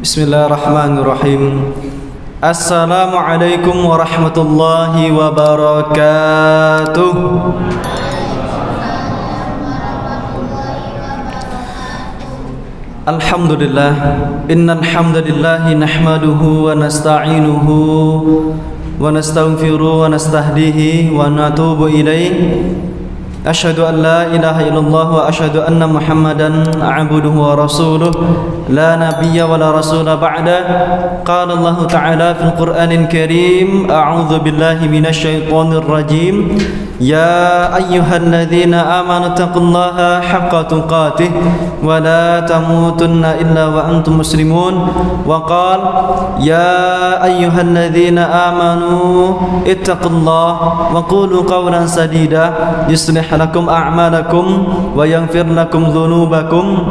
Bismillahirrahmanirrahim. Assalamualaikum warahmatullahi wabarakatuh. Alhamdulillah, innal hamdalillah nahmaduhu wa nasta'inuhu wa nastaghfiruhu wa nastahdihi wa natubu ilaihi. Asyhadu an la ilaha illallah wa asyhadu anna Muhammadan abduhu wa rasuluh la nabiyya wa la rasula ba'da. Qala Allah ta'ala fil Qur'anil Karim, a'udzu billahi minasy syaithanir rajim. Ya ayyuhalladzina amanu taqullaha haqqa tuqatih wa la tamutunna illa wa antum muslimun. Wa qala ya ayyuhalladzina amanu ittaqullaha wa qulu qawlan sadida yuslih lakum a'malakum wa yaghfir lakum dhunubakum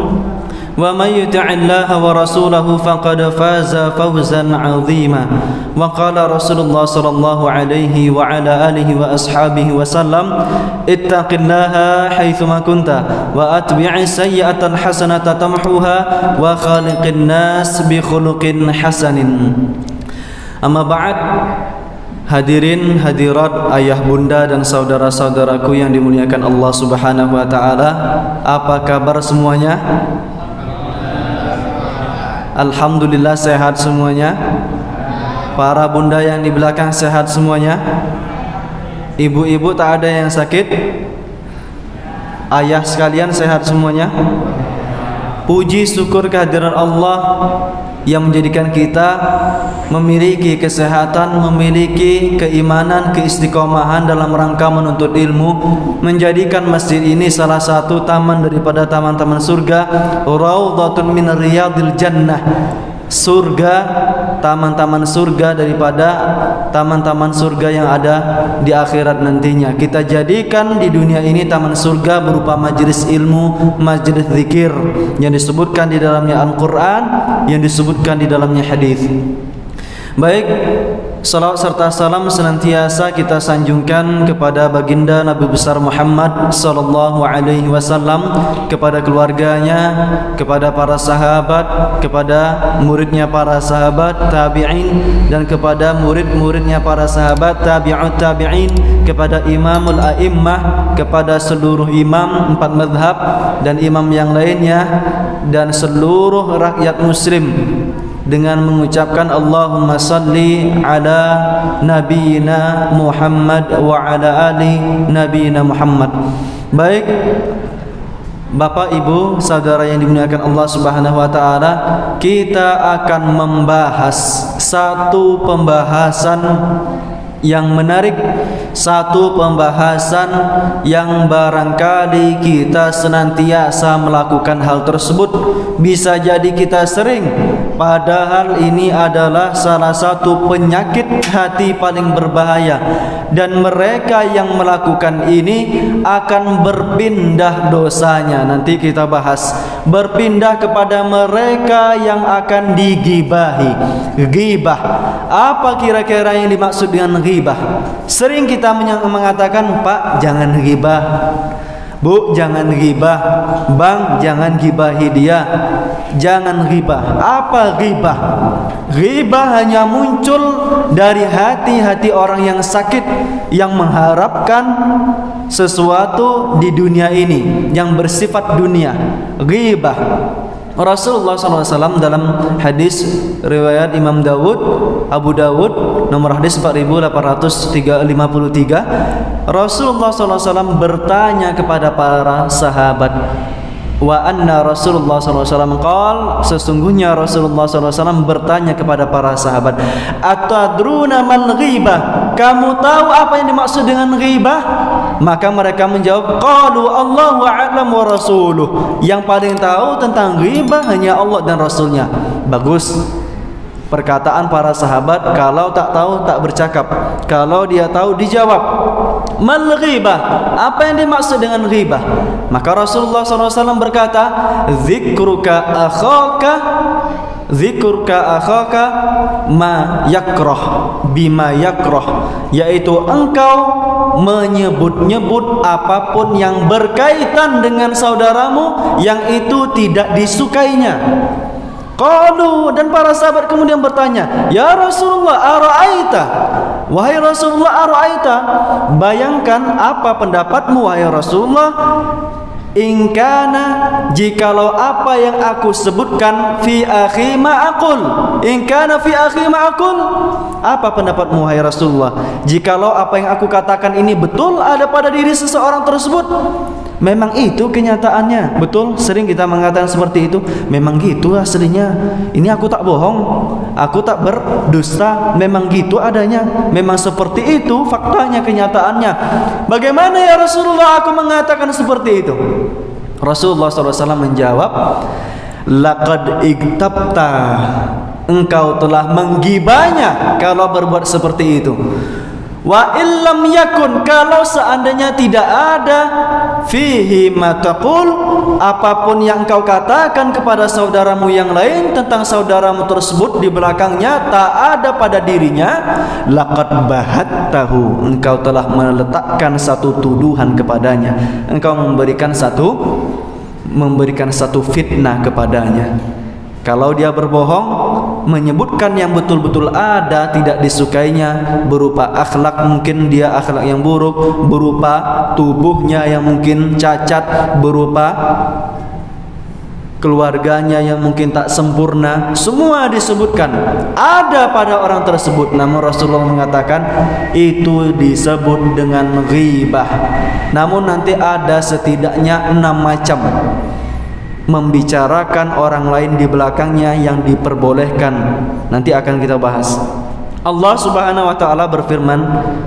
wa may yuti'illaha wa rasulahu faqad faza fawzan 'azima. Wa qala Rasulullah sallallahu alaihi wa ala alihi wa ashabihi wa sallam, ittaqillaha haitsu ma kunta wa atbi'is sayyi'atal hasanata tamhuha wa khaliqin nas bi khuluqin hasanin. Amma ba'd. Hadirin hadirat, ayah bunda dan saudara-saudaraku yang dimuliakan Allah Subhanahu wa taala, apa kabar semuanya? Alhamdulillah sehat semuanya. Para bunda yang di belakang sehat semuanya. Ibu-ibu tak ada yang sakit. Ayah sekalian sehat semuanya. Puji syukur kehadiran Allah yang menjadikan kita memiliki kesehatan, memiliki keimanan, keistiqomahan dalam rangka menuntut ilmu, menjadikan masjid ini salah satu taman daripada taman-taman surga, raudhatun min riyadil jannah, surga, taman-taman surga daripada taman-taman surga yang ada di akhirat nantinya. Kita jadikan di dunia ini taman surga berupa majelis ilmu, majelis zikir yang disebutkan di dalamnya Al-Quran, yang disebutkan di dalamnya hadis. Baik, salawat serta salam senantiasa kita sanjungkan kepada baginda Nabi besar Muhammad sallallahu alaihi wasallam, kepada keluarganya, kepada para sahabat, kepada muridnya para sahabat tabi'in, dan kepada murid-muridnya para sahabat tabi'ut tabi'in, kepada imamul a'immah, kepada seluruh imam 4 mazhab dan imam yang lainnya, dan seluruh rakyat muslim, dengan mengucapkan Allahumma salli ala nabiyina Muhammad wa ala ali nabiyina Muhammad. Baik, Bapak Ibu saudara yang dimuliakan Allah Subhanahu wa taala, kita akan membahas satu pembahasan yang menarik, satu pembahasan yang barangkali kita senantiasa melakukan hal tersebut. Bisa jadi kita sering, padahal ini adalah salah satu penyakit hati paling berbahaya, dan mereka yang melakukan ini akan berpindah dosanya. Nanti kita bahas, berpindah kepada mereka yang akan digibahi. Ghibah, apa kira-kira yang dimaksud dengan ghibah? Sering kita mengatakan, Pak jangan ghibah, Bu jangan ghibah, Bang jangan ghibahi dia, jangan ghibah. Apa ghibah? Ghibah hanya muncul dari hati-hati orang yang sakit, yang mengharapkan sesuatu di dunia ini yang bersifat dunia. Ghibah. Rasulullah SAW dalam hadis riwayat Imam Dawud, Abu Dawud, nomor hadis 4853, Rasulullah SAW bertanya kepada para sahabat, wa anna Rasulullah SAW qal, sesungguhnya Rasulullah SAW bertanya kepada para sahabat, atadruna mal ghibah, kamu tahu apa yang dimaksud dengan ghibah? Maka mereka menjawab, qalu Allahu a'lam wa rasuluh, yang paling tahu tentang ghibah hanya Allah dan Rasulnya. Bagus perkataan para sahabat, kalau tak tahu tak bercakap, kalau dia tahu dijawab. Mal ghibah, apa yang dimaksud dengan ghibah? Maka Rasulullah SAW berkata, zikruka akhaka ma yakrah bima yakrah, yaitu engkau menyebut-nyebut apapun yang berkaitan dengan saudaramu yang itu tidak disukainya. Qalu, dan para sahabat kemudian bertanya, ya Rasulullah, ara'aita, wahai Rasulullah, ara'aita, bayangkan apa pendapatmu wahai Rasulullah, in kana, jikalau apa yang aku sebutkan fi akhi ma'akul, in kana fi akhi ma'akul, apa pendapatmu wahai Rasulullah, jikalau apa yang aku katakan ini betul ada pada diri seseorang tersebut? Memang itu kenyataannya. Betul, sering kita mengatakan seperti itu. Memang gitu aslinya. Ini aku tak bohong, aku tak berdusta. Memang gitu adanya. Memang seperti itu faktanya, kenyataannya. Bagaimana ya Rasulullah aku mengatakan seperti itu? Rasulullah SAW menjawab, laqad iktabta, engkau telah menggibahnya kalau berbuat seperti itu. Wa illam yakun, kalau seandainya tidak ada fihi mataqul, apapun yang kau katakan kepada saudaramu yang lain tentang saudaramu tersebut di belakangnya tak ada pada dirinya, laqad bahattahu, engkau telah meletakkan satu tuduhan kepadanya, engkau memberikan satu fitnah kepadanya. Kalau dia berbohong, menyebutkan yang betul-betul ada tidak disukainya, berupa akhlak, mungkin dia akhlak yang buruk, berupa tubuhnya yang mungkin cacat, berupa keluarganya yang mungkin tak sempurna, semua disebutkan ada pada orang tersebut. Namun Rasulullah mengatakan itu disebut dengan ghibah. Namun nanti ada setidaknya 6 macam membicarakan orang lain di belakangnya yang diperbolehkan. Nanti akan kita bahas. Allah Subhanahu wa taala berfirman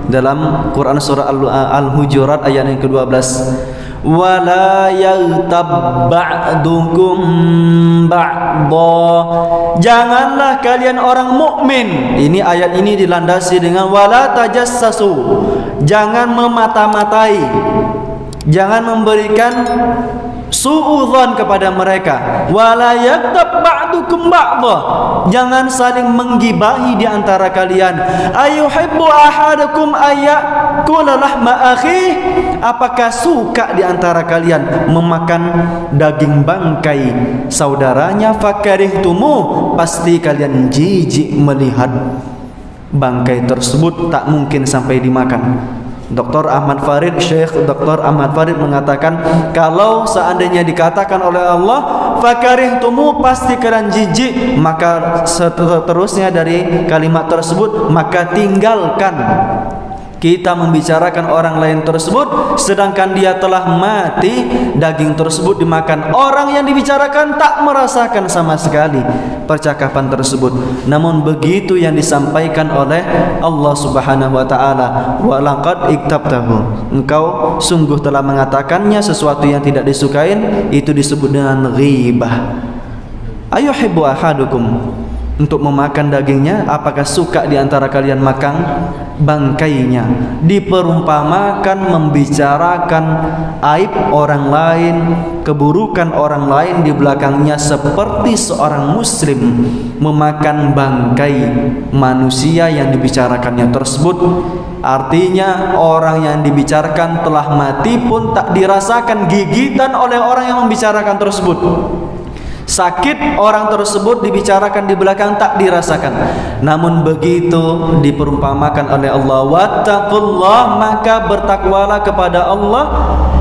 dalam Quran surah Al-Hujurat ayat yang ke-12, wala yaghtab ba'dukum ba'dha, janganlah kalian orang mukmin, ini ayat ini dilandasi dengan wala tajassasu, jangan memata-matai, jangan memberikan suudzon kepada mereka, wala yaghtab ba'dukum ba'dha, jangan saling menggibahi di antara kalian. Ayuhibbu ahadukum ayyakula lahma akhi, apakah suka di antara kalian memakan daging bangkai saudaranya? Fakarihtumu, pasti kalian jijik melihat bangkai tersebut, tak mungkin sampai dimakan. Dr. Ahmad Farid, Syekh Dr. Ahmad Farid mengatakan, kalau seandainya dikatakan oleh Allah fakarihtumu, pasti kalian jijik, maka seterusnya dari kalimat tersebut, maka tinggalkan. Kita membicarakan orang lain tersebut sedangkan dia telah mati, daging tersebut dimakan. Orang yang dibicarakan tak merasakan sama sekali percakapan tersebut. Namun begitu yang disampaikan oleh Allah Subhanahu wa taala, wa laqad iktabtahu, engkau sungguh telah mengatakannya sesuatu yang tidak disukain, itu disebut dengan ghibah. Ayuhibbu ahadukum, untuk memakan dagingnya, apakah suka di antara kalian makan bangkainya? Diperumpamakan membicarakan aib orang lain, keburukan orang lain di belakangnya, seperti seorang muslim memakan bangkai manusia yang dibicarakannya tersebut. Artinya orang yang dibicarakan telah mati pun tak dirasakan gigitan oleh orang yang membicarakan tersebut. Sakit orang tersebut dibicarakan di belakang tak dirasakan. Namun begitu diperumpamakan oleh Allah, wattaqullah, maka bertakwalah kepada Allah,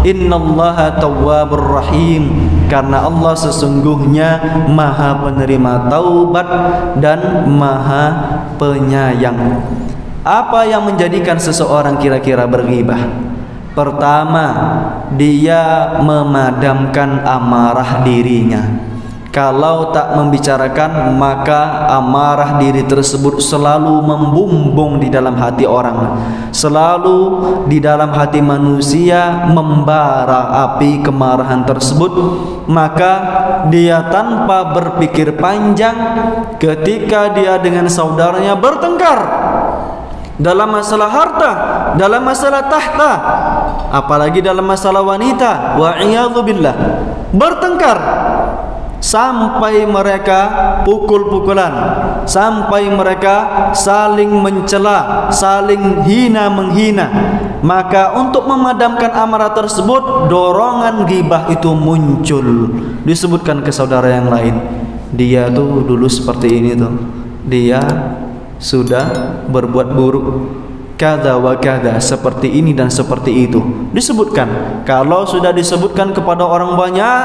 innallaha tawwabur rahim, karena Allah sesungguhnya maha penerima taubat dan maha penyayang. Apa yang menjadikan seseorang kira-kira berghibah? Pertama, dia memadamkan amarah dirinya. Kalau tak membicarakan, maka amarah diri tersebut selalu membumbung di dalam hati orang, selalu di dalam hati manusia membara api kemarahan tersebut. Maka dia tanpa berpikir panjang, ketika dia dengan saudaranya bertengkar dalam masalah harta, dalam masalah tahta, apalagi dalam masalah wanita, wa'iyadzubillah, bertengkar sampai mereka pukul-pukulan, sampai mereka saling mencela, saling hina menghina. Maka untuk memadamkan amarah tersebut, dorongan ghibah itu muncul, disebutkan ke saudara yang lain. dia tuh dulu seperti ini tuh, dia sudah berbuat buruk kada wa kada, seperti ini dan seperti itu. Disebutkan. Kalau sudah disebutkan kepada orang banyak,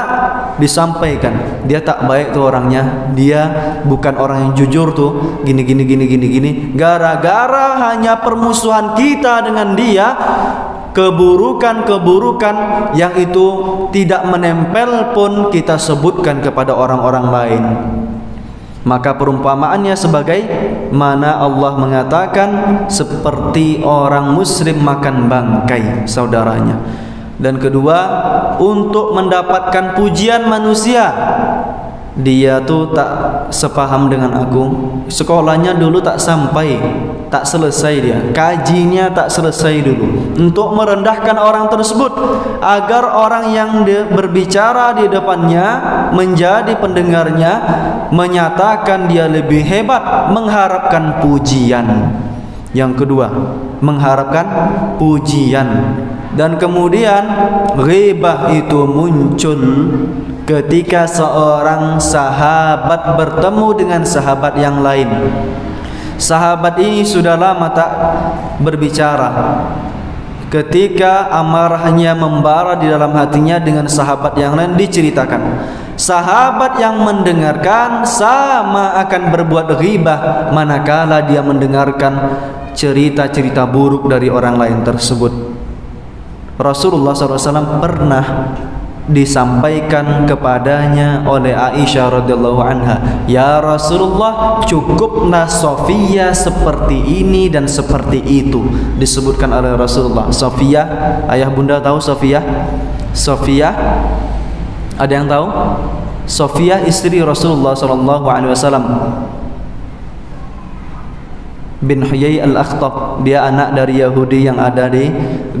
disampaikan. Dia tak baik tuh orangnya, dia bukan orang yang jujur tuh, gini. Gara-gara hanya permusuhan kita dengan dia, keburukan yang itu tidak menempel pun kita sebutkan kepada orang-orang lain. Maka perumpamaannya sebagai mana Allah mengatakan seperti orang muslim makan bangkai saudaranya. Dan kedua, untuk mendapatkan pujian manusia, dia tuh tak sepaham dengan aku, sekolahnya dulu tak sampai, tak selesai, dia kajinya tak selesai dulu, untuk merendahkan orang tersebut agar orang yang berbicara di depannya menjadi pendengarnya menyatakan dia lebih hebat, mengharapkan pujian. Yang kedua, mengharapkan pujian. Dan kemudian ghibah itu muncul ketika seorang sahabat bertemu dengan sahabat yang lain. Sahabat ini sudah lama tak berbicara. Ketika amarahnya membara di dalam hatinya dengan sahabat yang lain, diceritakan. Sahabat yang mendengarkan sama akan berbuat ghibah manakala dia mendengarkan cerita-cerita buruk dari orang lain tersebut. Rasulullah SAW pernah disampaikan kepadanya oleh Aisyah radhiyallahu anha, ya Rasulullah, cukuplah Sofia seperti ini dan seperti itu. Disebutkan oleh Rasulullah. Sofia, ayah bunda tahu Sofia? Sofia, ada yang tahu? Sofia istri Rasulullah SAW bin Huyai al-Akhtab. Dia anak dari Yahudi yang ada di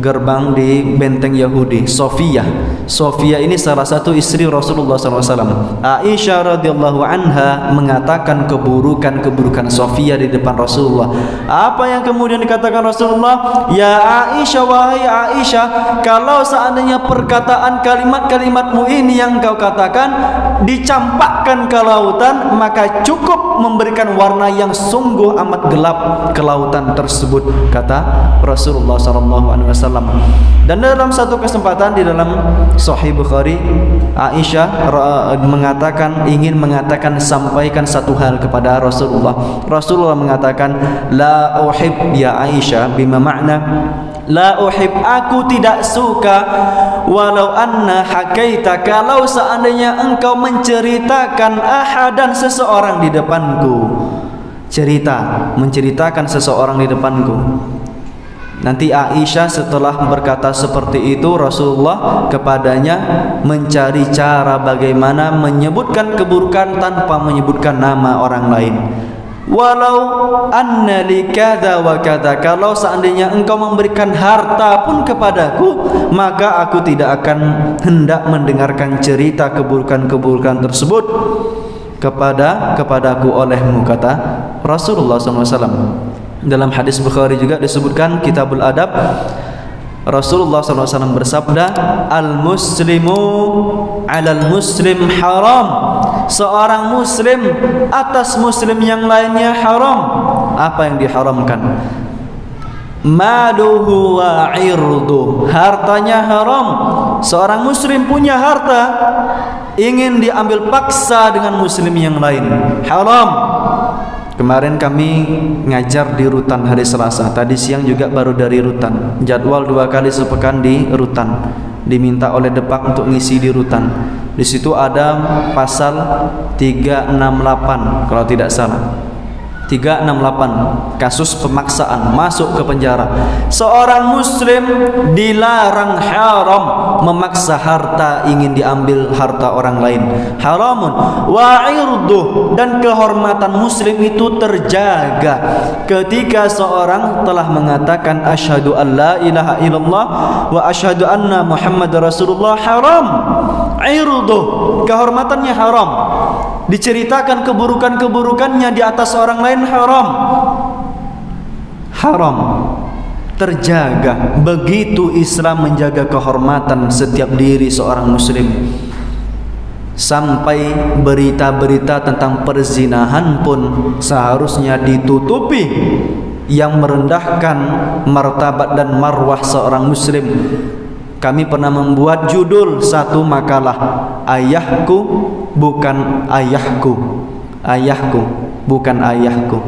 gerbang di benteng Yahudi. Sofia ini salah satu istri Rasulullah SAW. Aisyah radhiyallahu anha mengatakan keburukan Sofia di depan Rasulullah. Apa yang kemudian dikatakan Rasulullah? Ya Aisyah, wahai Aisyah, kalau seandainya perkataan kalimat-kalimatmu ini yang kau katakan dicampakkan ke lautan, maka cukup memberikan warna yang sungguh amat gelap ke lautan tersebut, kata Rasulullah SAW. Dan dalam satu kesempatan di dalam Sahih Bukhari, Aisyah ingin mengatakan, sampaikan satu hal kepada Rasulullah. Rasulullah mengatakan, la uhib ya Aisyah, bima makna la uhib, aku tidak suka, walau anna hakaita, kalau seandainya engkau menceritakan ahadan, seseorang di depanku. Menceritakan seseorang di depanku. Nanti Aisyah setelah berkata seperti itu, Rasulullah kepadanya mencari cara bagaimana menyebutkan keburukan tanpa menyebutkan nama orang lain. Walau anna li kada wa kada, kalau seandainya engkau memberikan harta pun kepadaku, maka aku tidak akan hendak mendengarkan cerita keburukan-keburukan tersebut kepadaku olehmu, kata Rasulullah SAW. Dalam hadis Bukhari juga disebutkan, Kitabul Adab, Rasulullah SAW bersabda, al-muslimu alal muslim haram, seorang muslim atas muslim yang lainnya haram. Apa yang diharamkan? Maluhu wa irduh, hartanya haram. Seorang muslim punya harta, ingin diambil paksa dengan muslim yang lain, haram. Kemarin kami ngajar di Rutan hari Selasa. Tadi siang juga baru dari Rutan. Jadwal 2 kali sepekan di Rutan. Diminta oleh Depak untuk ngisi di Rutan. Di situ ada pasal 368 kalau tidak salah. 368, kasus pemaksaan, masuk ke penjara. Seorang muslim dilarang, haram memaksa harta, ingin diambil harta orang lain, haramun. Wa irduh, dan kehormatan muslim itu terjaga ketika seorang telah mengatakan asyhadu an la ilaha illallah wa asyhadu anna Muhammad Rasulullah. Haram irduh, kehormatannya haram. Diceritakan keburukan-keburukannya di atas orang lain, haram, terjaga. Begitu Islam menjaga kehormatan setiap diri seorang muslim. Sampai berita-berita tentang perzinahan pun seharusnya ditutupi, yang merendahkan martabat dan marwah seorang muslim. Kami pernah membuat judul satu makalah, ayahku bukan ayahku. Ayahku bukan ayahku.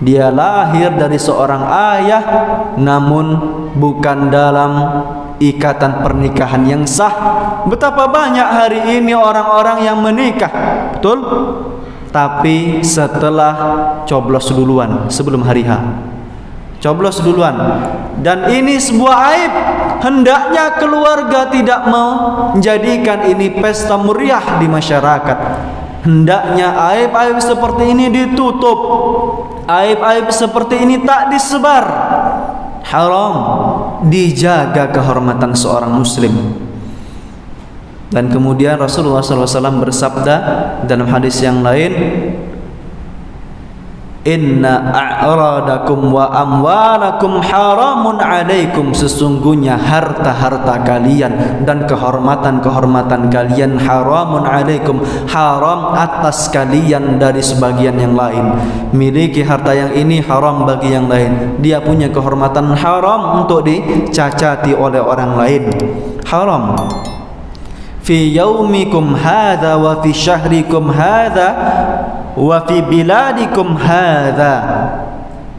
Dia lahir dari seorang ayah, namun bukan dalam ikatan pernikahan yang sah. Betapa banyak hari ini orang-orang yang menikah, betul? Tapi setelah coblos duluan, sebelum hari H. Coblos duluan. Dan ini sebuah aib. Hendaknya keluarga tidak mau menjadikan ini pesta meriah di masyarakat. Hendaknya aib-aib seperti ini ditutup. Aib-aib seperti ini tak disebar. Haram. Dijaga kehormatan seorang muslim. Dan kemudian Rasulullah SAW bersabda dalam hadis yang lain, inna a'radakum wa amwalakum haramun alaikum. Sesungguhnya harta-harta kalian dan kehormatan-kehormatan kalian haramun alaikum, haram atas kalian dari sebagian yang lain. Miliki harta yang ini haram bagi yang lain. Dia punya kehormatan haram untuk dicacati oleh orang lain. Haram. Fi yaumikum hadha wa fi syahrikum hadha wa fi biladikum hadha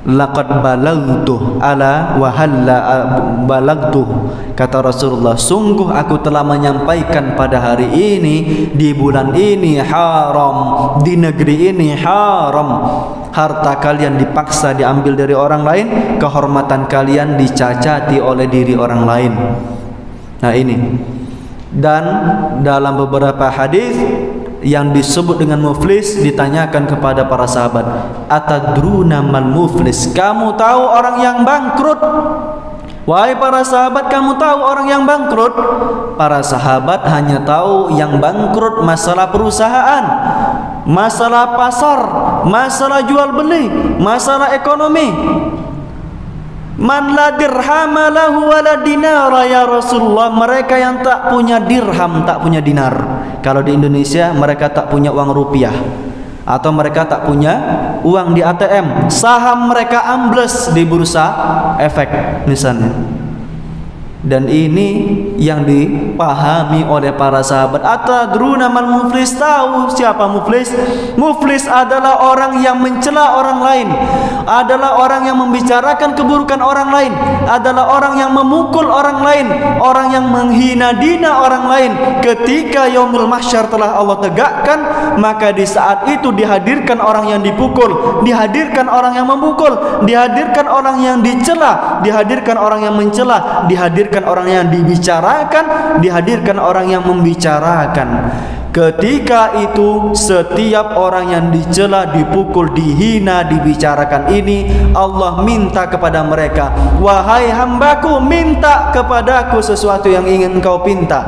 laqad balagtu ala wa halla balagtu. Kata Rasulullah, sungguh aku telah menyampaikan pada hari ini, di bulan ini haram, di negeri ini haram. Harta kalian dipaksa diambil dari orang lain, kehormatan kalian dicacati oleh diri orang lain. Nah ini. Dan dalam beberapa hadis yang disebut dengan muflis, ditanyakan kepada para sahabat, atadruna mal muflis? Kamu tahu orang yang bangkrut? Wahai para sahabat, kamu tahu orang yang bangkrut? Para sahabat hanya tahu yang bangkrut masalah perusahaan, masalah pasar, masalah jual beli, masalah ekonomi. Man la dirham lahu wala dinara ya Rasulullah. Mereka yang tak punya dirham, tak punya dinar. Kalau di Indonesia mereka tak punya uang rupiah, atau mereka tak punya uang di ATM, saham mereka ambles di bursa efek misalnya. Dan ini yang dipahami oleh para sahabat. Atadruna mal muflis? Tahu siapa muflis? Muflis adalah orang yang mencela orang lain, adalah orang yang membicarakan keburukan orang lain, adalah orang yang memukul orang lain, orang yang menghina-dina orang lain. Ketika yaumul mahsyar telah Allah tegakkan, maka di saat itu dihadirkan orang yang dipukul, dihadirkan orang yang memukul, dihadirkan orang yang dicela, dihadirkan orang yang mencela, dihadirkan orang yang dibicarakan, dihadirkan orang yang membicarakan. Ketika itu setiap orang yang dicela, dipukul, dihina, dibicarakan ini, Allah minta kepada mereka, wahai hambaku, minta kepadaku sesuatu yang ingin engkau pinta.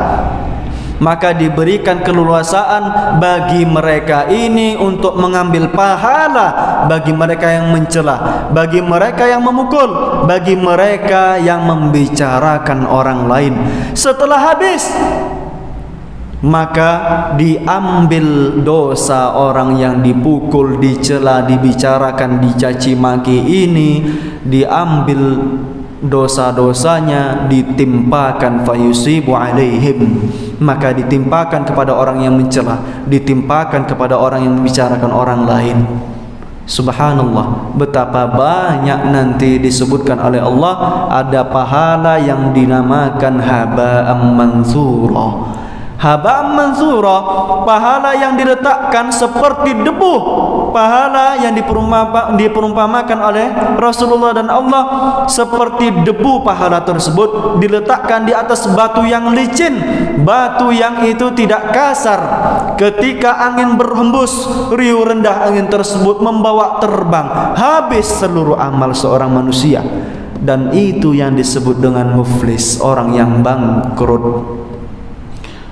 Maka diberikan keleluasaan bagi mereka ini untuk mengambil pahala bagi mereka yang mencela, bagi mereka yang memukul, bagi mereka yang membicarakan orang lain. Setelah habis, maka diambil dosa orang yang dipukul, dicela, dibicarakan, dicaci maki ini, diambil dosa-dosanya, ditimpakan fayusibu alaihim, maka ditimpakan kepada orang yang mencela, ditimpakan kepada orang yang membicarakan orang lain. Subhanallah, betapa banyak nanti disebutkan oleh Allah ada pahala yang dinamakan haba'am mansura. Haba'am mansura, pahala yang diletakkan seperti debu, pahala yang diperumpamakan oleh Rasulullah dan Allah seperti debu. Pahala tersebut diletakkan di atas batu yang licin, batu yang itu tidak kasar. Ketika angin berhembus, riuh rendah angin tersebut membawa terbang, habis seluruh amal seorang manusia. Dan itu yang disebut dengan muflis, orang yang bangkrut.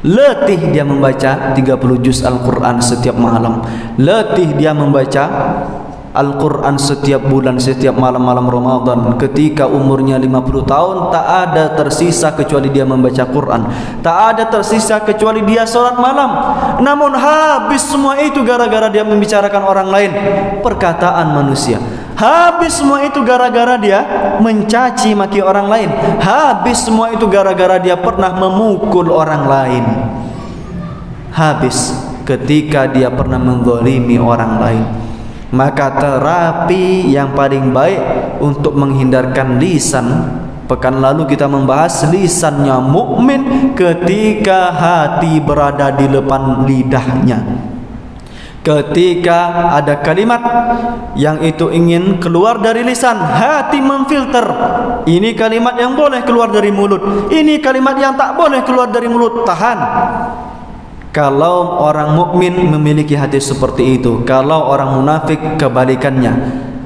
Letih dia membaca 30 juz Al-Quran setiap malam, letih dia membaca Al-Quran setiap bulan, setiap malam-malam Ramadan. Ketika umurnya 50 tahun, tak ada tersisa kecuali dia membaca Quran, tak ada tersisa kecuali dia sholat malam. Namun habis semua itu gara-gara dia membicarakan orang lain, perkataan manusia. Habis semua itu gara-gara dia mencaci maki orang lain. Habis semua itu gara-gara dia pernah memukul orang lain. Habis ketika dia pernah menggolimi orang lain. Maka terapi yang paling baik untuk menghindarkan lisan, pekan lalu kita membahas lisannya mukmin ketika hati berada di depan lidahnya. Ketika ada kalimat yang itu ingin keluar dari lisan, hati memfilter. Ini kalimat yang boleh keluar dari mulut, ini kalimat yang tak boleh keluar dari mulut. Tahan. Kalau orang mukmin memiliki hati seperti itu, kalau orang munafik kebalikannya.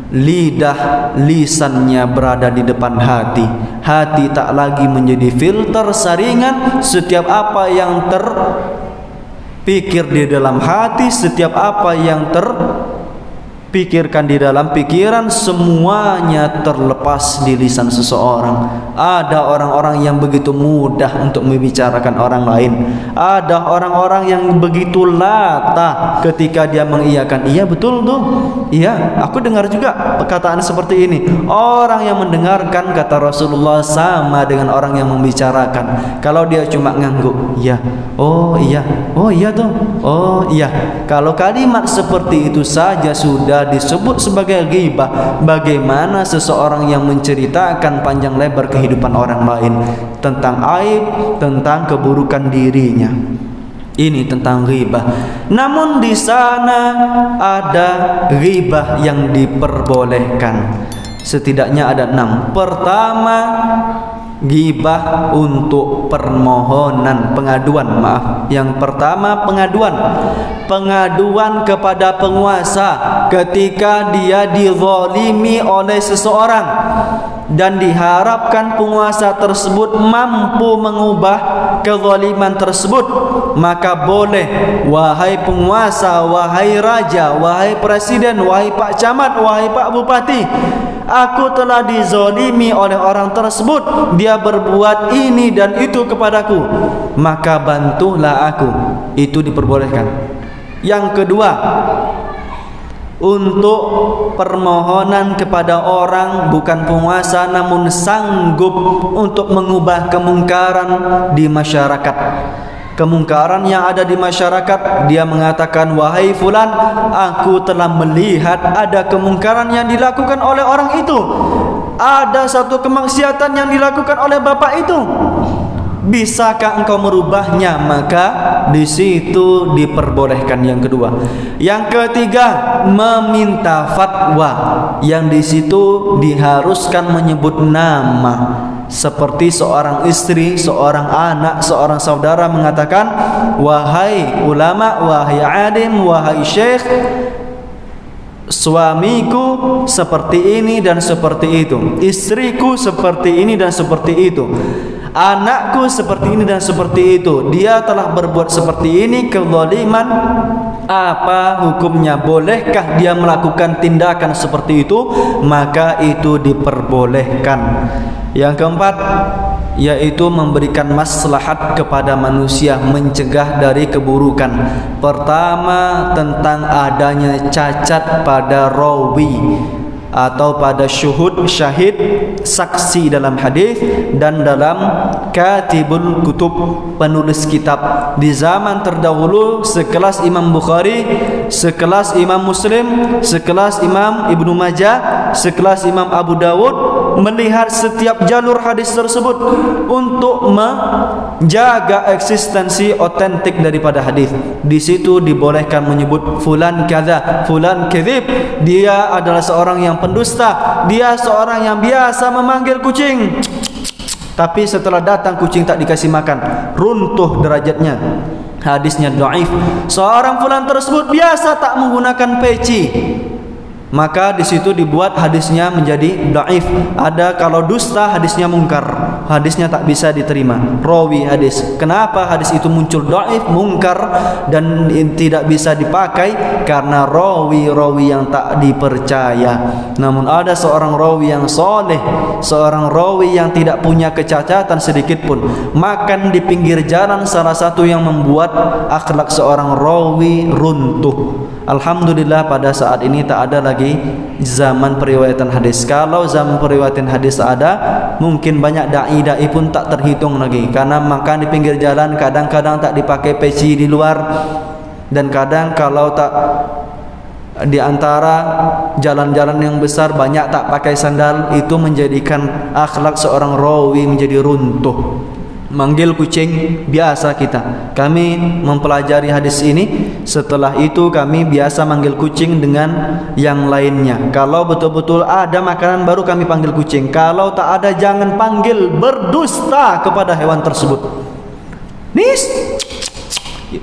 Lidah, lisannya berada di depan hati. Hati tak lagi menjadi filter saringan. Setiap apa yang terpikir di dalam hati, setiap apa yang terpikirkan di dalam pikiran, semuanya terlepas di lisan seseorang. Ada orang-orang yang begitu mudah untuk membicarakan orang lain. Ada orang-orang yang begitu latah ketika dia mengiyakan, iya betul tuh, iya aku dengar juga perkataan seperti ini. Orang yang mendengarkan, kata Rasulullah, sama dengan orang yang membicarakan. Kalau dia cuma ngangguk, iya, oh iya, oh iya tuh, oh iya. Kalau kalimat seperti itu saja sudah disebut sebagai ghibah, bagaimana seseorang yang menceritakan panjang lebar kehidupan orang lain, tentang aib, tentang keburukan dirinya. Ini tentang ghibah. Namun di sana ada ghibah yang diperbolehkan. Setidaknya ada 6. Pertama, ghibah untuk permohonan, pengaduan, maaf. Yang pertama pengaduan kepada penguasa ketika dia dizalimi oleh seseorang dan diharapkan penguasa tersebut mampu mengubah kezaliman tersebut. Maka boleh, wahai penguasa, wahai raja, wahai presiden, wahai pak camat, wahai pak bupati, aku telah dizalimi oleh orang tersebut, dia berbuat ini dan itu kepadaku, maka bantulah aku. Itu diperbolehkan. Yang kedua, untuk permohonan kepada orang bukan penguasa namun sanggup untuk mengubah kemungkaran di masyarakat. Kemungkaran yang ada di masyarakat, dia mengatakan, wahai fulan, aku telah melihat ada kemungkaran yang dilakukan oleh orang itu, ada satu kemaksiatan yang dilakukan oleh bapak itu, bisakah engkau merubahnya? Maka di situ diperbolehkan. Yang kedua. Yang ketiga, meminta fatwa, yang di situ diharuskan menyebut nama. Seperti seorang istri, seorang anak, seorang saudara mengatakan, wahai ulama, wahai alim, wahai syekh, suamiku seperti ini dan seperti itu, istriku seperti ini dan seperti itu, anakku seperti ini dan seperti itu, dia telah berbuat seperti ini, kezaliman, apa hukumnya? Bolehkah dia melakukan tindakan seperti itu? Maka itu diperbolehkan. Yang keempat, yaitu memberikan maslahat kepada manusia, mencegah dari keburukan. Pertama, tentang adanya cacat pada rawi atau pada syahid, saksi dalam hadis dan dalam katibul kutub, penulis kitab. Di zaman terdahulu sekelas Imam Bukhari, sekelas Imam Muslim, sekelas Imam Ibnu Majah, sekelas Imam Abu Dawud melihat setiap jalur hadis tersebut untuk menjaga eksistensi otentik daripada hadis. Di situ dibolehkan menyebut fulan kadza, fulan kadzib, dia adalah seorang yang pendusta, dia seorang yang biasa memanggil kucing, tapi setelah datang kucing tak dikasih makan, runtuh derajatnya, hadisnya dhaif. Seorang fulan tersebut biasa tak menggunakan peci, maka di situ dibuat hadisnya menjadi dhaif. Ada kalau dusta hadisnya mungkar, hadisnya tak bisa diterima. Rawi hadis, kenapa hadis itu muncul dhaif, mungkar dan tidak bisa dipakai? Karena rawi yang tak dipercaya. Namun ada seorang rawi yang soleh, seorang rawi yang tidak punya kecacatan sedikit pun, makan di pinggir jalan salah satu yang membuat akhlak seorang rawi runtuh. Alhamdulillah pada saat ini tak ada lagi zaman periwayatan hadis. Kalau zaman periwayatan hadis ada, mungkin banyak dai-dai pun tak terhitung lagi, karena makan di pinggir jalan kadang-kadang tak dipakai peci di luar, dan kadang kalau tak di antara jalan-jalan yang besar banyak tak pakai sandal. Itu menjadikan akhlak seorang rawi menjadi runtuh. Manggil kucing biasa kita. Kami mempelajari hadis ini, setelah itu kami biasa manggil kucing dengan yang lainnya. Kalau betul-betul ada makanan baru kami panggil kucing. Kalau tak ada jangan panggil, berdusta kepada hewan tersebut. Nis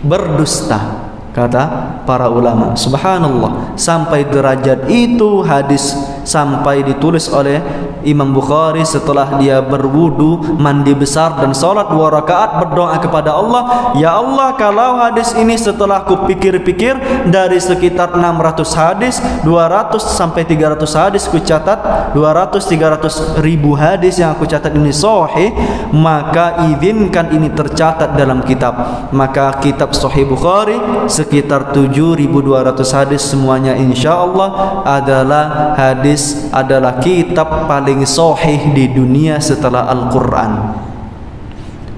berdusta, kata para ulama. Subhanallah, sampai derajat itu hadis sampai ditulis oleh Imam Bukhari setelah dia berwudu, mandi besar dan salat 2 rakaat, berdoa kepada Allah, ya Allah, kalau hadis ini setelah ku pikir-pikir dari sekitar 600 hadis, 200 sampai 300 hadis ku catat, 200-300 ribu hadis yang aku catat ini sahih, maka izinkan ini tercatat dalam kitab. Maka kitab Sahih Bukhari sekitar 7.200 hadis semuanya insyaallah adalah kitab paling sahih di dunia setelah Al-Quran.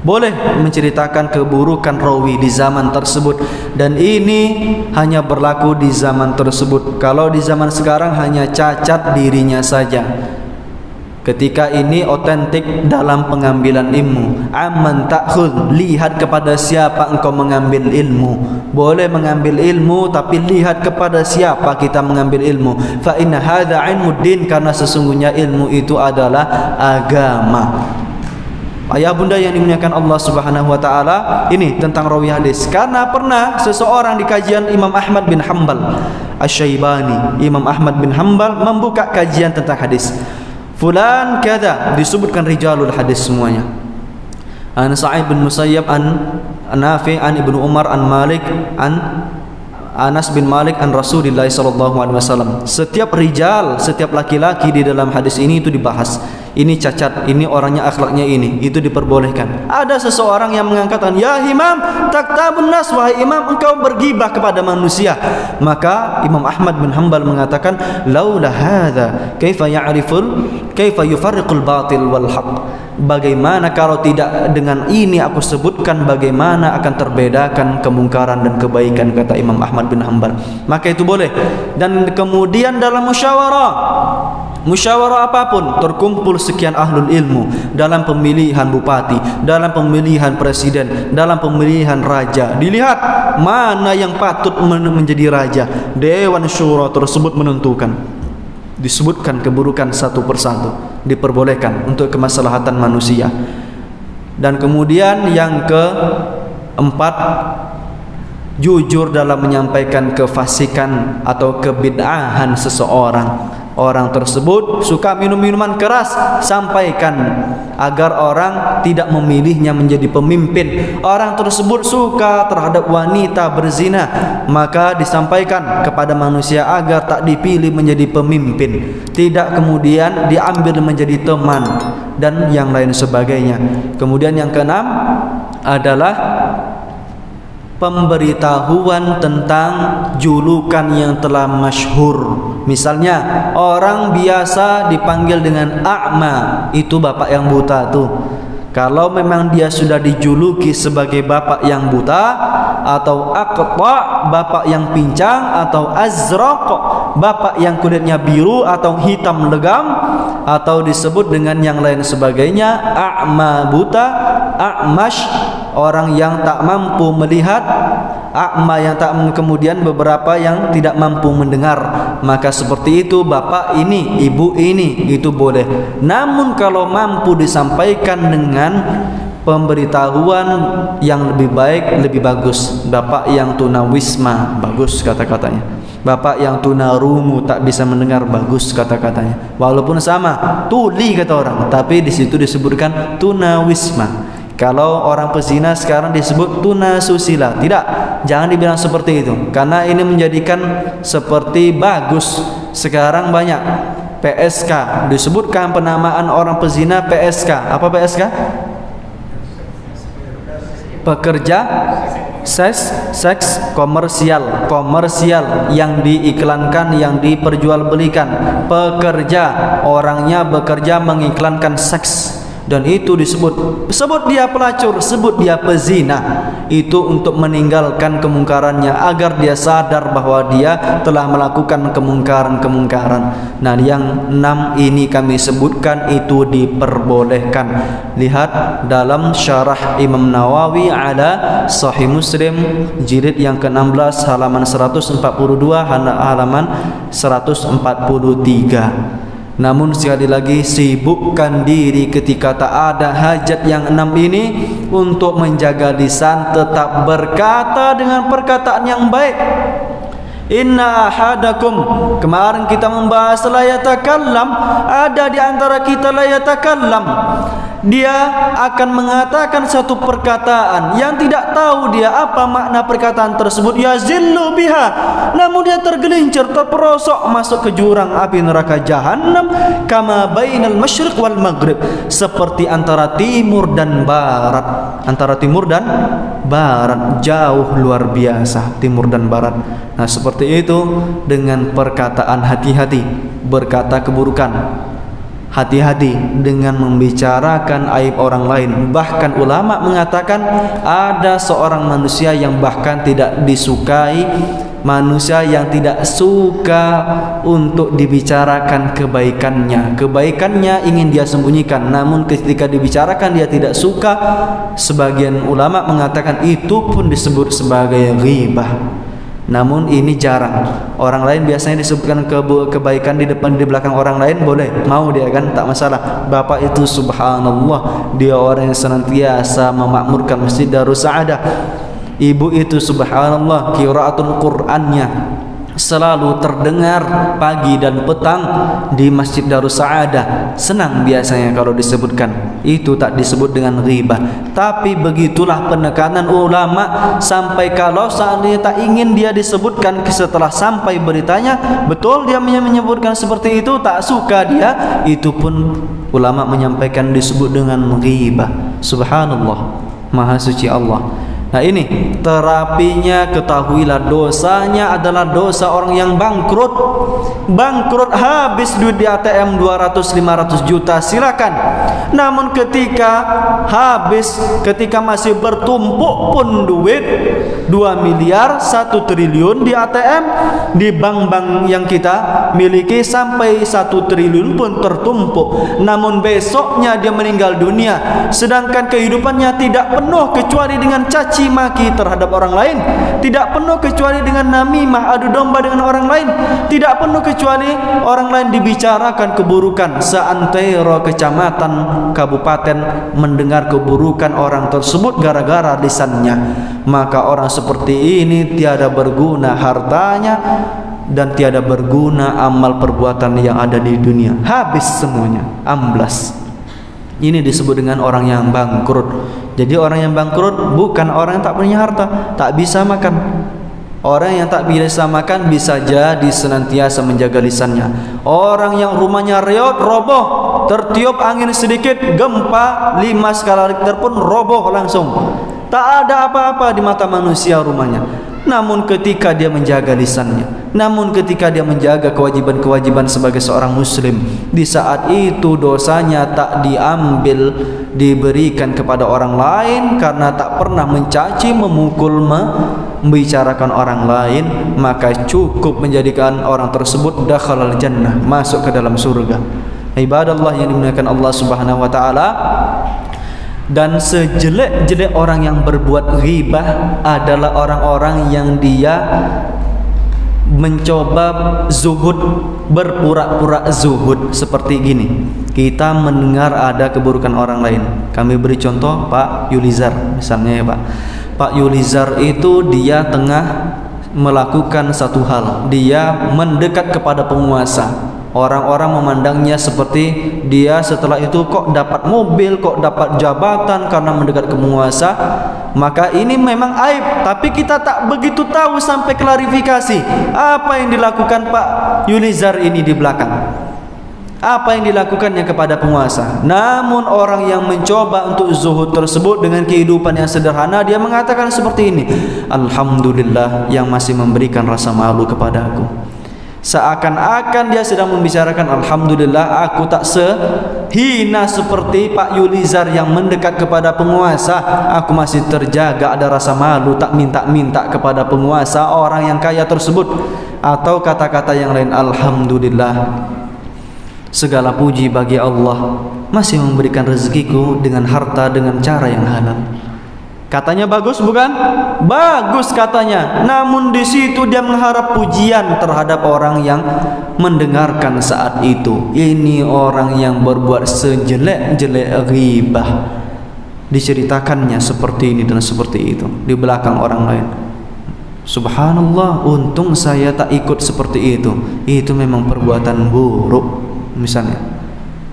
Boleh menceritakan keburukan rawi di zaman tersebut, dan ini hanya berlaku di zaman tersebut. Kalau di zaman sekarang hanya cacat dirinya saja. Ketika ini otentik dalam pengambilan ilmu. Amman ta'khudh, lihat kepada siapa engkau mengambil ilmu. Boleh mengambil ilmu, tapi lihat kepada siapa kita mengambil ilmu. Fa inna hadza ilmuddin, karena sesungguhnya ilmu itu adalah agama. Ayah bunda yang dimuliakan Allah Subhanahu wa taala, ini tentang rawi hadis. Karena pernah seseorang di kajian Imam Ahmad bin Hanbal Asy-Syaibani, Imam Ahmad bin Hanbal membuka kajian tentang hadis. Fulan kada, disebutkan rijalul hadis semuanya. An Sa'id bin Musayyab, an Nafi', an Ibnu Umar, an Malik, an Anas bin Malik, an Rasulullah sallallahu alaihi wasallam. Setiap rijal, setiap laki-laki di dalam hadis ini itu dibahas. Ini cacat, ini orangnya akhlaknya ini, itu diperbolehkan. Ada seseorang yang mengangkatkan, ya Imam, taktabun nas, wahai Imam, engkau bergibah kepada manusia. Maka Imam Ahmad bin Hanbal mengatakan, laula hadza kaifa yufarriqul batil wal haq. Bagaimana kalau tidak dengan ini aku sebutkan bagaimana akan terbedakan kemungkaran dan kebaikan, kata Imam Ahmad bin Hanbal. Maka itu boleh. Dan kemudian dalam musyawarah apapun, terkumpul sekian ahlul ilmu dalam pemilihan bupati, dalam pemilihan presiden, dalam pemilihan raja, dilihat mana yang patut menjadi raja. Dewan Syura tersebut menentukan, disebutkan keburukan satu persatu, diperbolehkan untuk kemaslahatan manusia. Dan kemudian yang keempat, jujur dalam menyampaikan kefasikan atau kebid'ahan seseorang. Orang tersebut suka minum minuman keras, sampaikan agar orang tidak memilihnya menjadi pemimpin. Orang tersebut suka terhadap wanita berzina, maka disampaikan kepada manusia agar tak dipilih menjadi pemimpin, tidak kemudian diambil menjadi teman dan yang lain sebagainya. Kemudian yang keenam adalah pemberitahuan tentang julukan yang telah masyhur. Misalnya orang biasa dipanggil dengan a'ma, itu bapak yang buta tuh. Kalau memang dia sudah dijuluki sebagai bapak yang buta, atau aqta, bapak yang pincang, atau azraq, bapak yang kulitnya biru atau hitam legam, atau disebut dengan yang lain sebagainya, a'ma buta, a'mash orang yang tak mampu melihat, a'ma yang tak, kemudian beberapa yang tidak mampu mendengar. Maka seperti itu bapak ini, ibu ini, itu boleh. Namun kalau mampu disampaikan dengan pemberitahuan yang lebih baik, lebih bagus. Bapak yang tunawisma, bagus kata-katanya. Bapak yang tunarumu, tak bisa mendengar, bagus kata-katanya. Walaupun sama, tuli kata orang, tapi di situ disebutkan tunawisma. Kalau orang pezina sekarang disebut tunasusila. Tidak, jangan dibilang seperti itu, karena ini menjadikan seperti bagus. Sekarang banyak PSK, disebutkan penamaan orang pezina PSK. Apa PSK? Pekerja seks komersial yang diiklankan, yang diperjualbelikan. Pekerja, orangnya bekerja mengiklankan seks, dan itu sebut dia pelacur, sebut dia pezina. Itu untuk meninggalkan kemungkarannya, agar dia sadar bahwa dia telah melakukan kemungkaran. Nah, yang 6 ini kami sebutkan itu diperbolehkan. Lihat dalam syarah Imam Nawawi ala Sahih Muslim jilid yang ke-16 halaman 142 halaman 143. Namun sekali lagi, sibukkan diri ketika tak ada hajat yang 6 ini untuk menjaga lisan, tetap berkata dengan perkataan yang baik. Inna ahadakum, kemarin kita membahas la yatakallam, ada di antara kita la yatakallam, dia akan mengatakan satu perkataan yang tidak tahu dia apa makna perkataan tersebut, yazillu biha, namun dia tergelincir, terperosok masuk ke jurang api neraka jahanam, kama bainal masyriq wal maghrib, seperti antara timur dan barat. Antara timur dan barat jauh luar biasa, timur dan barat. Nah, seperti itu dengan perkataan, hati-hati berkata keburukan, hati-hati dengan membicarakan aib orang lain. Bahkan ulama mengatakan ada seorang manusia yang bahkan tidak disukai, manusia yang tidak suka untuk dibicarakan kebaikannya. Kebaikannya ingin dia sembunyikan, namun ketika dibicarakan dia tidak suka. Sebagian ulama mengatakan itu pun disebut sebagai ghibah. Namun ini jarang. Orang lain biasanya disebutkan kebaikan di depan, di belakang orang lain boleh, mau dia kan, tak masalah. Bapak itu subhanallah, dia orang yang senantiasa memakmurkan Masjid Darus Saadah. Ibu itu subhanallah, qiraatul Qur'annya selalu terdengar pagi dan petang di Masjid Darus Saadah. Senang biasanya kalau disebutkan. Itu tak disebut dengan ghibah. Tapi begitulah penekanan ulama, sampai kalau seandainya tak ingin dia disebutkan setelah sampai beritanya, betul dia menyebutkan seperti itu, tak suka dia, itu pun ulama menyampaikan disebut dengan ghibah. Subhanallah, Maha Suci Allah. Nah, ini terapinya, ketahuilah dosanya adalah dosa orang yang bangkrut. Bangkrut, habis duit di ATM 200-500 juta, silakan. Namun ketika habis, ketika masih bertumpuk pun duit 2 miliar, 1 triliun di ATM, di bank-bank yang kita miliki sampai 1 triliun pun tertumpuk. Namun besoknya dia meninggal dunia, sedangkan kehidupannya tidak penuh kecuali dengan caci maki terhadap orang lain, tidak penuh kecuali dengan namimah, adu domba dengan orang lain, tidak penuh kecuali orang lain dibicarakan keburukan. Seantero kecamatan, kabupaten mendengar keburukan orang tersebut gara-gara lisannya. Maka orang seperti ini tiada berguna hartanya dan tiada berguna amal perbuatan yang ada di dunia, habis semuanya, amblas. Ini disebut dengan orang yang bangkrut. Jadi orang yang bangkrut bukan orang yang tak punya harta, tak bisa makan. Orang yang tak bisa makan bisa jadi senantiasa menjaga lisannya. Orang yang rumahnya reot, roboh, tertiup angin sedikit, gempa 5 skala Richter pun roboh langsung. Tak ada apa-apa di mata manusia rumahnya. Namun ketika dia menjaga lisannya, namun ketika dia menjaga kewajiban-kewajiban sebagai seorang muslim, di saat itu dosanya tak diambil, diberikan kepada orang lain karena tak pernah mencaci, memukul, membicarakan orang lain, maka cukup menjadikan orang tersebut dakhalal jannah, masuk ke dalam surga. Ibadallah yang dimuliakan Allah Subhanahu wa taala. Dan sejelek-jelek orang yang berbuat ghibah adalah orang-orang yang dia mencoba zuhud, berpura-pura zuhud seperti gini. Kita mendengar ada keburukan orang lain. Kami beri contoh Pak Yulizar misalnya ya Pak. Pak Yulizar itu dia tengah melakukan satu hal. Dia mendekat kepada penguasa. Orang-orang memandangnya seperti dia setelah itu kok dapat mobil, kok dapat jabatan karena mendekat ke penguasa. Maka ini memang aib, tapi kita tak begitu tahu sampai klarifikasi apa yang dilakukan Pak Yulizar ini di belakang, apa yang dilakukannya kepada penguasa. Namun orang yang mencoba untuk zuhud tersebut dengan kehidupan yang sederhana, dia mengatakan seperti ini, alhamdulillah yang masih memberikan rasa malu kepada aku. Seakan-akan dia sedang membicarakan, alhamdulillah aku tak sehina seperti Pak Yulizar yang mendekat kepada penguasa. Aku masih terjaga ada rasa malu, tak minta-minta kepada penguasa orang yang kaya tersebut. Atau kata-kata yang lain, alhamdulillah segala puji bagi Allah masih memberikan rezekiku dengan harta dengan cara yang halal. Katanya bagus bukan? Bagus katanya. Namun di situ dia mengharap pujian terhadap orang yang mendengarkan saat itu. Ini orang yang berbuat sejelek-jelek ghibah. Diceritakannya seperti ini dan seperti itu di belakang orang lain. Subhanallah, untung saya tak ikut seperti itu. Itu memang perbuatan buruk misalnya.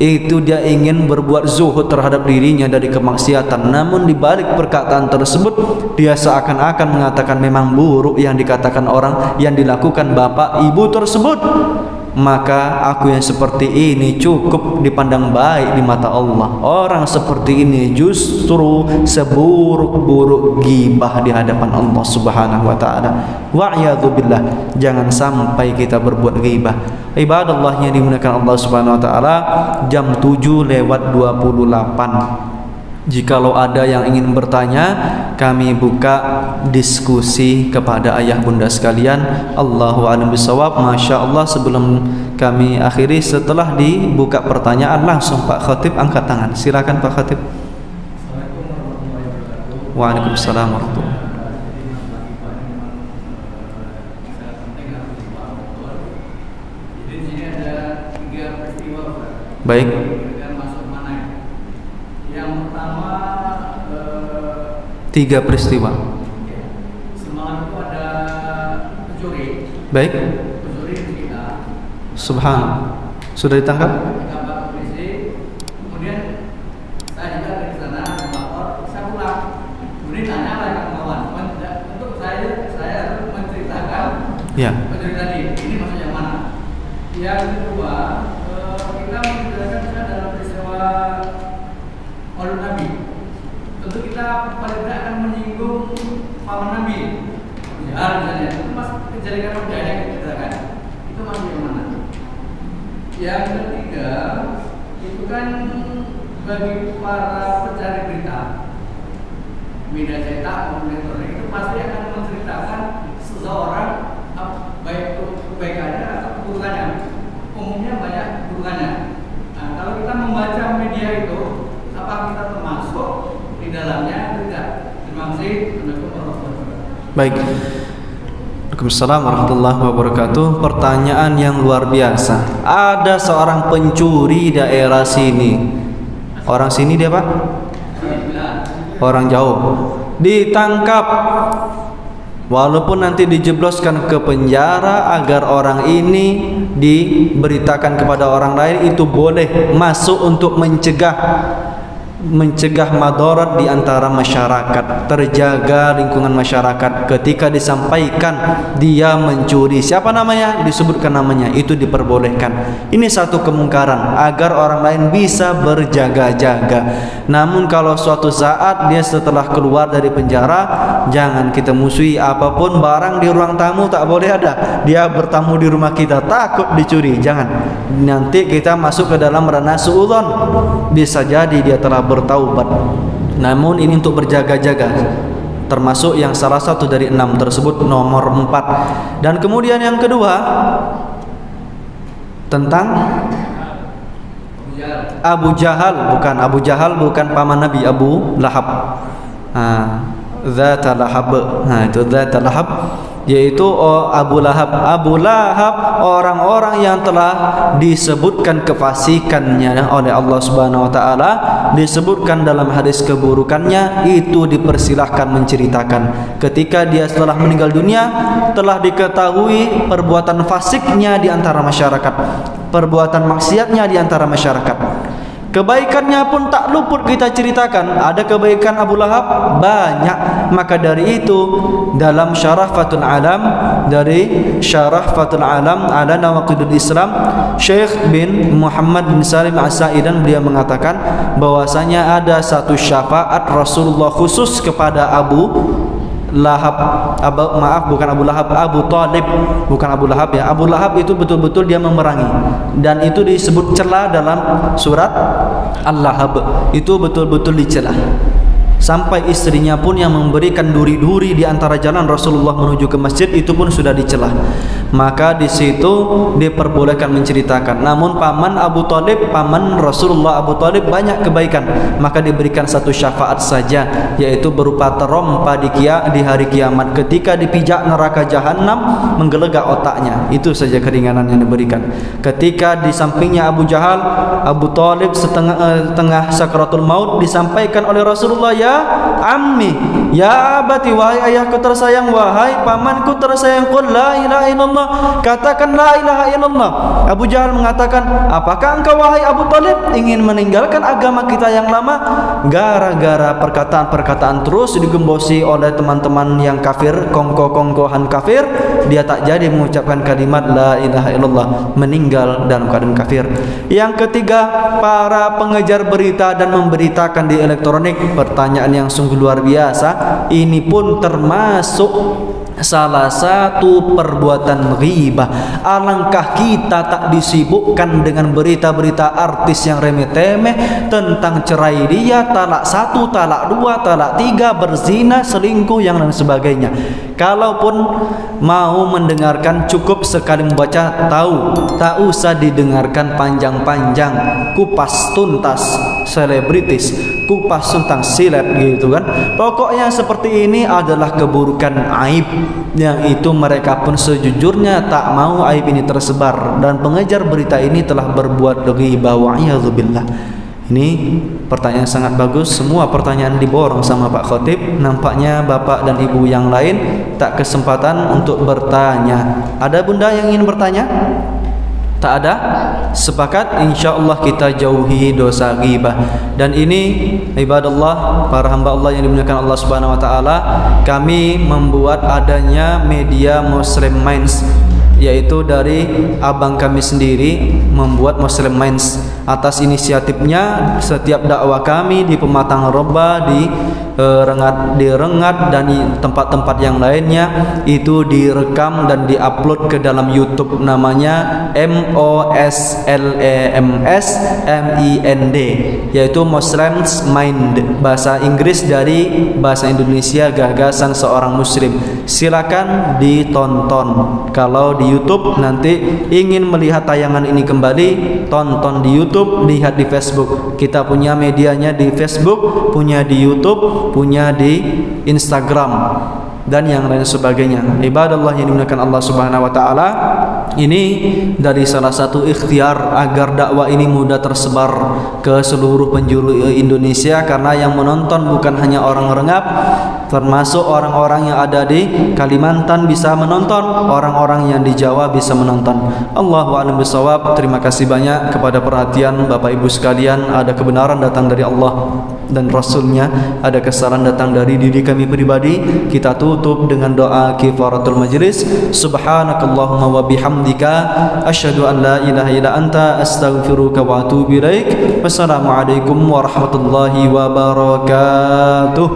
Itu dia ingin berbuat zuhud terhadap dirinya dari kemaksiatan. Namun di balik perkataan tersebut dia seakan-akan mengatakan memang buruk yang dikatakan orang yang dilakukan bapak ibu tersebut. Maka aku yang seperti ini cukup dipandang baik di mata Allah. Orang seperti ini justru seburuk-buruk ghibah di hadapan Allah Subhanahu wa taala. Wa'iyadzu billah, jangan sampai kita berbuat ghibah. Ibadallah yang dimuliakan Allah Subhanahu wa taala, jam 7:28. Jikalau ada yang ingin bertanya, kami buka diskusi kepada ayah bunda sekalian. Allahu a'lam bishawab. Masya Allah, sebelum kami akhiri, setelah dibuka pertanyaan langsung Pak Khatib angkat tangan. Silakan Pak Khatib. Waalaikumsalam warahmatullahi wabarakatuh. Baik. Tiga peristiwa. Semalam itu ada pencuri. Baik. Pencuri di kita. Subhanallah. Sudah ditangkap? Ditangkap polisi. Kemudian saya juga dari sana melapor. Saya pulang. Kemudian tanya lagi ke kawan. Untuk saya harus menceritakan. Ya. Pencuri tadi. Ini maksudnya mana? Yang kedua, kita menjelaskan dalam peristiwa Maulid Nabi. Tentu kita paling tidak akan menyinggung paman Nabi, misalnya itu masih kejadian budaya kita kan, itu masih yang mana? Yang ketiga itu kan bagi para pencari berita, media cetak maupun elektronik itu pasti akan menceritakan seseorang baik kebaikannya atau keburukannya. Umumnya banyak keburukannya. Nah, kalau kita membaca media itu, apa kita termasuk di dalamnya tidak? Terima kasih. Baik. Waalaikumsalam warahmatullahi wabarakatuh. Pertanyaan yang luar biasa. Ada seorang pencuri daerah sini. Orang sini dia Pak? Orang jauh. Ditangkap. Walaupun nanti dijebloskan ke penjara agar orang ini diberitakan kepada orang lain, itu boleh masuk untuk mencegah madarat di antara masyarakat, terjaga lingkungan masyarakat. Ketika disampaikan dia mencuri, siapa namanya, disebutkan namanya, itu diperbolehkan. Ini satu kemungkaran agar orang lain bisa berjaga-jaga. Namun kalau suatu saat dia setelah keluar dari penjara, jangan kita musuhi. Apapun barang di ruang tamu tak boleh ada. Dia bertamu di rumah kita, takut dicuri, jangan. Nanti kita masuk ke dalam ranah suudzon. Bisa jadi dia telah bertaubat. Namun ini untuk berjaga-jaga, termasuk yang salah satu dari 6 tersebut, nomor 4. Dan kemudian yang kedua tentang Abu Jahal, bukan paman Nabi, Abu Lahab. Dzata Lahab. Itu Dzata Lahab. yaitu Abu Lahab. Abu Lahab orang-orang yang telah disebutkan kefasikannya oleh Allah Subhanahu wa taala, disebutkan dalam hadis keburukannya, itu dipersilahkan menceritakan. Ketika dia setelah meninggal dunia telah diketahui perbuatan fasiknya di antara masyarakat, perbuatan maksiatnya di antara masyarakat. Kebaikannya pun tak luput kita ceritakan. Ada kebaikan Abu Lahab banyak. Maka dari itu dalam Syarah Fathul Alam, dari Syarah Fathul Alam ala Nawaqidul Islam, Syekh bin Muhammad bin Salim As-Sa'idan beliau mengatakan bahwasanya ada satu syafaat Rasulullah khusus kepada Abu Lahab, bukan Abu Lahab, Abu Talib, bukan Abu Lahab ya. Abu Lahab itu betul-betul dia memerangi, dan itu disebut celah dalam surat Al-Lahab, itu betul-betul dicela. Sampai istrinya pun yang memberikan duri-duri di antara jalan Rasulullah menuju ke masjid itu pun sudah dicela. Maka di situ diperbolehkan menceritakan. Namun paman Abu Talib, paman Rasulullah Abu Talib banyak kebaikan, maka diberikan satu syafaat saja, yaitu berupa terompa di hari kiamat ketika dipijak neraka jahanam menggelegak otaknya. Itu saja keringanan yang diberikan. Ketika di sampingnya Abu Jahal, Abu Talib tengah sakratul maut, disampaikan oleh Rasulullah, ya ammi, ya abati, wahai ayahku tersayang, wahai pamanku tersayang, qul la ilaha illallah, katakan la ilaha illallah. Abu Jahal mengatakan, apakah engkau wahai Abu Talib ingin meninggalkan agama kita yang lama? Gara-gara perkataan-perkataan terus digembosi oleh teman-teman yang kafir, kongko-kongkohan kafir, dia tak jadi mengucapkan kalimat la ilaha illallah, meninggal dalam keadaan kafir. Yang ketiga, para pengejar berita dan memberitakan di elektronik, pertanyaan yang sungguh luar biasa. Ini pun termasuk salah satu perbuatan ghibah. Alangkah kita tak disibukkan dengan berita-berita artis yang remeh-temeh tentang cerai dia, talak 1, talak 2, talak 3, berzina, selingkuh, yang lain sebagainya. Kalaupun mau mendengarkan, cukup sekali membaca tahu, tak usah didengarkan panjang-panjang, kupas tuntas selebritis, kupas tentang silap gitu kan. Pokoknya seperti ini adalah keburukan, aib yang itu mereka pun sejujurnya tak mau aib ini tersebar, dan pengejar berita ini telah berbuat ghibah wa iyadzubillah. Ini pertanyaan sangat bagus. Semua pertanyaan diborong sama Pak Khotib. Nampaknya bapak dan ibu yang lain tak kesempatan untuk bertanya. Ada bunda yang ingin bertanya? Tak ada? Sepakat, insyaallah kita jauhi dosa ghibah. Dan ini ibadallah, para hamba Allah yang dimuliakan Allah Subhanahu wa taala, kami membuat adanya media Muslim Minds, yaitu dari abang kami sendiri membuat Muslim Minds. Atas inisiatifnya, setiap dakwah kami di Pematang Roba, di Rengat dan di tempat-tempat yang lainnya itu direkam dan diupload ke dalam YouTube, namanya MOSLEMSMIND, yaitu Muslims Mind, bahasa Inggris dari bahasa Indonesia, gagasan seorang muslim. Silakan ditonton. Kalau di YouTube nanti ingin melihat tayangan ini kembali, tonton di YouTube, lihat di Facebook. Kita punya medianya di Facebook, punya di YouTube, punya di Instagram, dan yang lain sebagainya. Ibadallah yang dimuliakan Allah Subhanahu wa taala, ini dari salah satu ikhtiar agar dakwah ini mudah tersebar ke seluruh penjuru Indonesia, karena yang menonton bukan hanya orang Rengat, termasuk orang-orang yang ada di Kalimantan bisa menonton, orang-orang yang di Jawa bisa menonton. Allahu a'lam bishawab. Terima kasih banyak kepada perhatian Bapak Ibu sekalian. Ada kebenaran datang dari Allah dan Rasulnya, ada kesalahan datang dari diri kami pribadi. Kita tutup dengan doa kifaratul majlis. Subhanakallahumma wa bihamdika asyhadu an la ilaha illa anta astaghfiruka wa atubu ilaik. Wassalamualaikum warahmatullahi wabarakatuh.